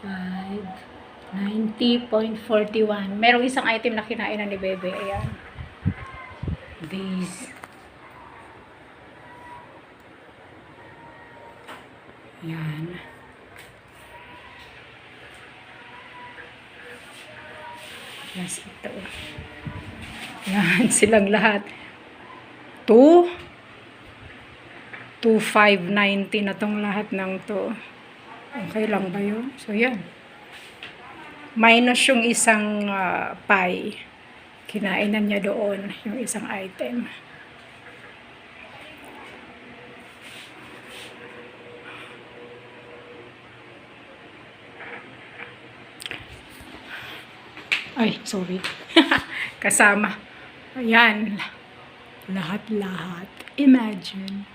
90.41. Merong isang item na kinainan ni Bebe. Ayan. These. Ayan. Plus ito. Ayan, silang lahat. 2,590 na tong lahat ng to. Okay lang ba yun? So, yan. Minus yung isang pie. Kinainan niya doon yung isang item. Ay, sorry. Kasama. Ayan. Lahat-lahat. Imagine.